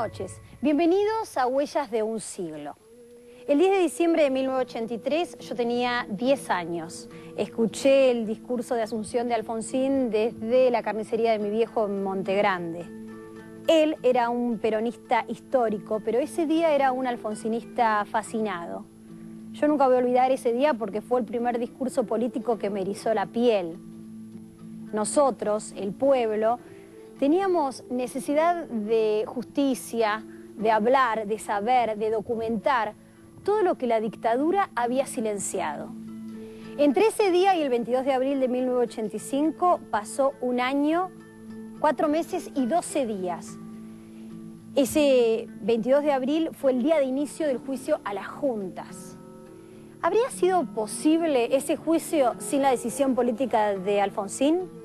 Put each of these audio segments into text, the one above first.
noches, bienvenidos a Huellas de un siglo. El 10 de diciembre de 1983 yo tenía 10 años. Escuché el discurso de Asunción de Alfonsín desde la carnicería de mi viejo en Monte Grande. Él era un peronista histórico, pero ese día era un alfonsinista fascinado. Yo nunca voy a olvidar ese día porque fue el primer discurso político que me erizó la piel. Nosotros, el pueblo, teníamos necesidad de justicia, de hablar, de saber, de documentar todo lo que la dictadura había silenciado. Entre ese día y el 22 de abril de 1985 pasó un año, 4 meses y 12 días. Ese 22 de abril fue el día de inicio del juicio a las juntas. ¿Habría sido posible ese juicio sin la decisión política de Alfonsín?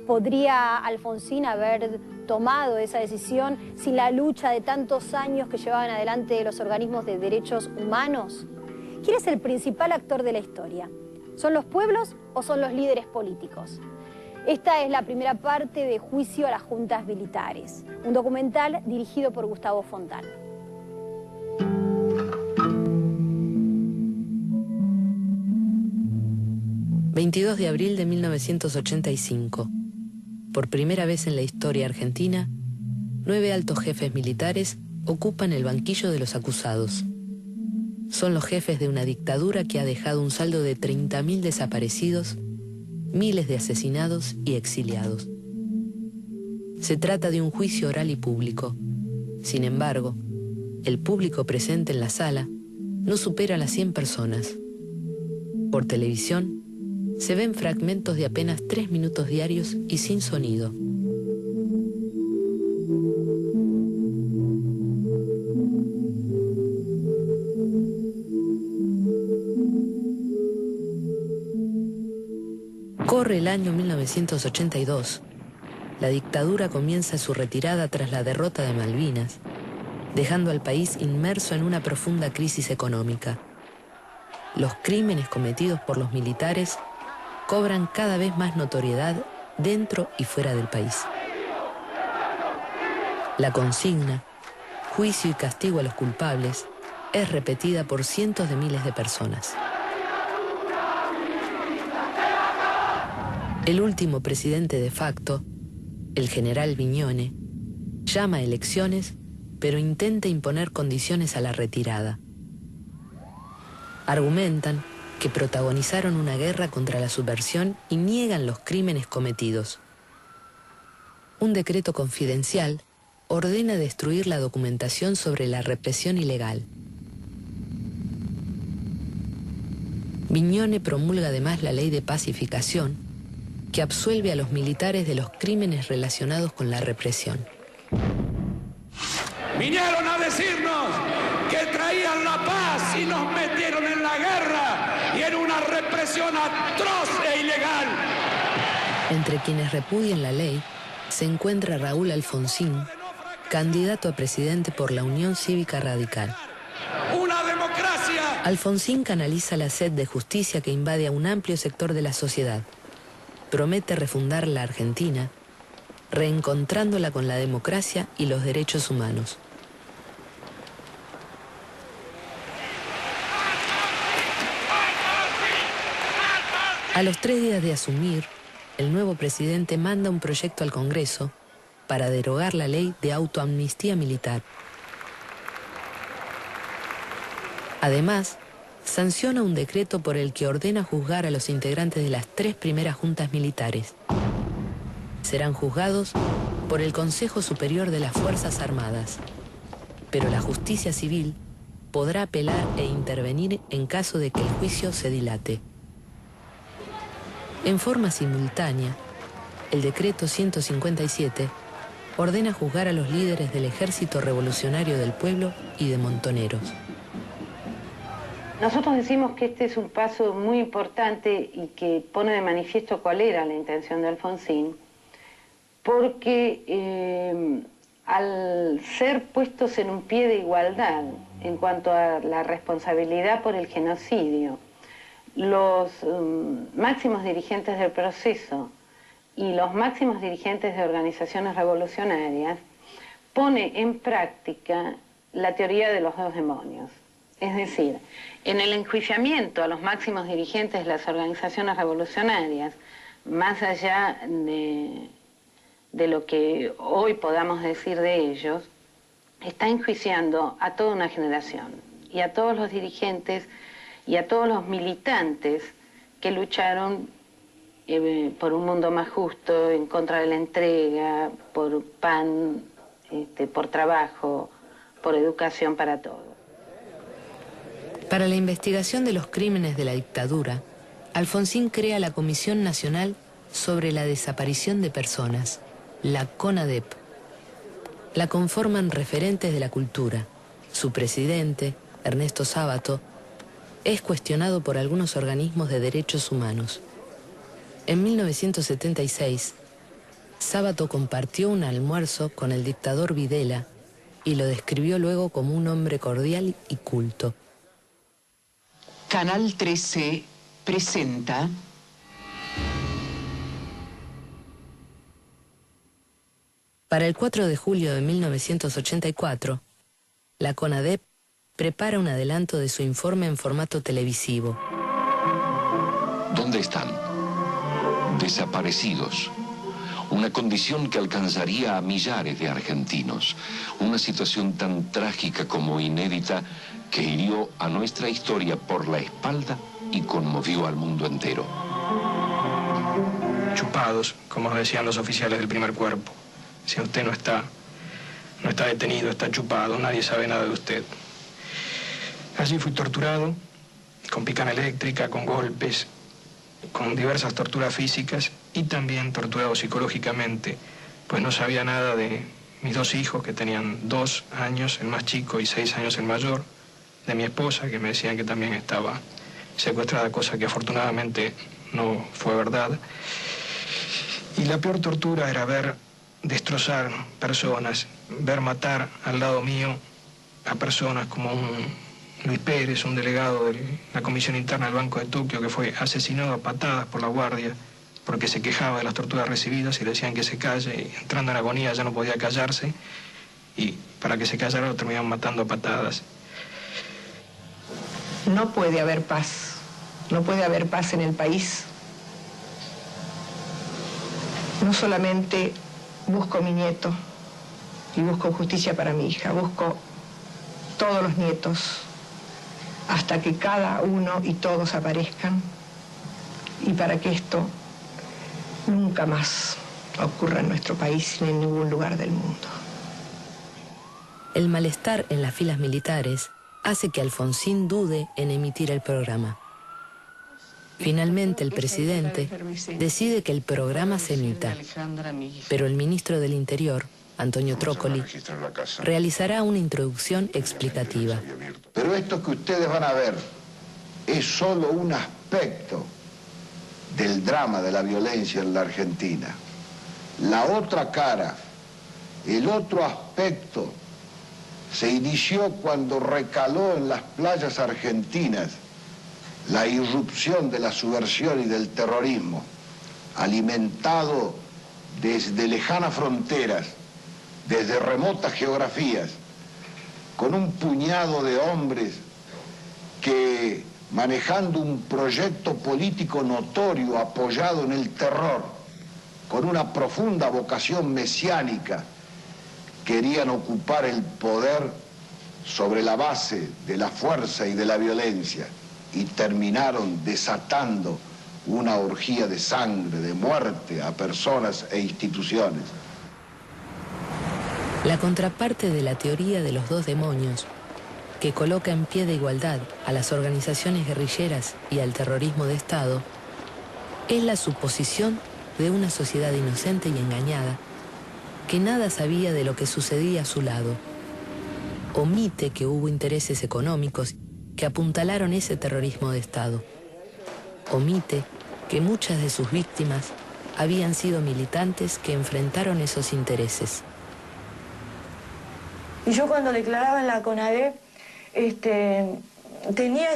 ¿Podría Alfonsín haber tomado esa decisión sin la lucha de tantos años que llevaban adelante los organismos de derechos humanos? ¿Quién es el principal actor de la historia? ¿Son los pueblos o son los líderes políticos? Esta es la primera parte de Juicio a las Juntas Militares, un documental dirigido por Gustavo Fontana. ...22 de abril de 1985... Por primera vez en la historia argentina, 9 altos jefes militares ocupan el banquillo de los acusados. Son los jefes de una dictadura que ha dejado un saldo de 30.000 desaparecidos, miles de asesinados y exiliados. Se trata de un juicio oral y público. Sin embargo, el público presente en la sala no supera las 100 personas. Por televisión, se ven fragmentos de apenas 3 minutos diarios y sin sonido. Corre el año 1982. La dictadura comienza su retirada tras la derrota de Malvinas, dejando al país inmerso en una profunda crisis económica. Los crímenes cometidos por los militares cobran cada vez más notoriedad dentro y fuera del país. La consigna, juicio y castigo a los culpables, es repetida por cientos de miles de personas. El último presidente de facto, el general Viñone, llama a elecciones, pero intenta imponer condiciones a la retirada. Argumentan que protagonizaron una guerra contra la subversión y niegan los crímenes cometidos. Un decreto confidencial ordena destruir la documentación sobre la represión ilegal. Viñone promulga además la ley de pacificación, que absuelve a los militares de los crímenes relacionados con la represión. Vinieron a decirnos que traían la paz y nos metieron en la guerra y en una represión atroz e ilegal. Entre quienes repudian la ley se encuentra Raúl Alfonsín, candidato a presidente por la Unión Cívica Radical. ¡Una democracia! Alfonsín canaliza la sed de justicia que invade a un amplio sector de la sociedad. Promete refundar la Argentina, reencontrándola con la democracia y los derechos humanos. A los 3 días de asumir, el nuevo presidente manda un proyecto al Congreso para derogar la ley de autoamnistía militar. Además, sanciona un decreto por el que ordena juzgar a los integrantes de las 3 primeras juntas militares. Serán juzgados por el Consejo Superior de las Fuerzas Armadas, pero la justicia civil podrá apelar e intervenir en caso de que el juicio se dilate. En forma simultánea, el decreto 157 ordena juzgar a los líderes del Ejército Revolucionario del Pueblo y de Montoneros. Nosotros decimos que este es un paso muy importante y que pone de manifiesto cuál era la intención de Alfonsín, porque al ser puestos en un pie de igualdad en cuanto a la responsabilidad por el genocidio, los máximos dirigentes del proceso y los máximos dirigentes de organizaciones revolucionarias pone en práctica la teoría de los dos demonios. Es decir, en el enjuiciamiento a los máximos dirigentes de las organizaciones revolucionarias, más allá de lo que hoy podamos decir de ellos, está enjuiciando a toda una generación y a todos los dirigentes y a todos los militantes que lucharon por un mundo más justo, en contra de la entrega, por pan, por trabajo, por educación para todos. Para la investigación de los crímenes de la dictadura, Alfonsín crea la Comisión Nacional sobre la Desaparición de Personas, la CONADEP. La conforman referentes de la cultura. Su presidente, Ernesto Sábato, es cuestionado por algunos organismos de derechos humanos. En 1976, Sábato compartió un almuerzo con el dictador Videla y lo describió luego como un hombre cordial y culto. Canal 13 presenta... Para el 4 de julio de 1984, la CONADEP prepara un adelanto de su informe en formato televisivo. ¿Dónde están? Desaparecidos. Una condición que alcanzaría a millares de argentinos. Una situación tan trágica como inédita que hirió a nuestra historia por la espalda y conmovió al mundo entero. Chupados, como nos decían los oficiales del primer cuerpo. Si usted no está detenido, está chupado, nadie sabe nada de usted. Allí fui torturado, con picana eléctrica, con golpes, con diversas torturas físicas y también torturado psicológicamente, pues no sabía nada de mis dos hijos, que tenían 2 años, el más chico, y 6 años el mayor, de mi esposa, que me decían que también estaba secuestrada, cosa que afortunadamente no fue verdad. Y la peor tortura era ver destrozar personas, ver matar al lado mío a personas como un Luis Pérez, un delegado de la Comisión Interna del Banco de Tokio, que fue asesinado a patadas por la guardia porque se quejaba de las torturas recibidas y le decían que se calle, y entrando en agonía ya no podía callarse, y para que se callara lo terminaban matando a patadas. No puede haber paz. No puede haber paz en el país. No solamente busco a mi nieto y busco justicia para mi hija, busco todos los nietos hasta que cada uno y todos aparezcan, y para que esto nunca más ocurra en nuestro país ni en ningún lugar del mundo. El malestar en las filas militares hace que Alfonsín dude en emitir el programa. Finalmente, el presidente decide que el programa se emita, pero el ministro del Interior, Antonio Trócoli, realizará una introducción explicativa. Pero esto que ustedes van a ver es solo un aspecto del drama de la violencia en la Argentina. La otra cara, el otro aspecto, se inició cuando recaló en las playas argentinas la irrupción de la subversión y del terrorismo, alimentado desde lejanas fronteras, desde remotas geografías, con un puñado de hombres que, manejando un proyecto político notorio apoyado en el terror, con una profunda vocación mesiánica, querían ocupar el poder sobre la base de la fuerza y de la violencia, y terminaron desatando una orgía de sangre, de muerte a personas e instituciones. La contraparte de la teoría de los dos demonios, que coloca en pie de igualdad a las organizaciones guerrilleras y al terrorismo de Estado, es la suposición de una sociedad inocente y engañada, que nada sabía de lo que sucedía a su lado. Omite que hubo intereses económicos que apuntalaron ese terrorismo de Estado. Omite que muchas de sus víctimas habían sido militantes que enfrentaron esos intereses. Y yo cuando declaraba en la CONADEP, tenía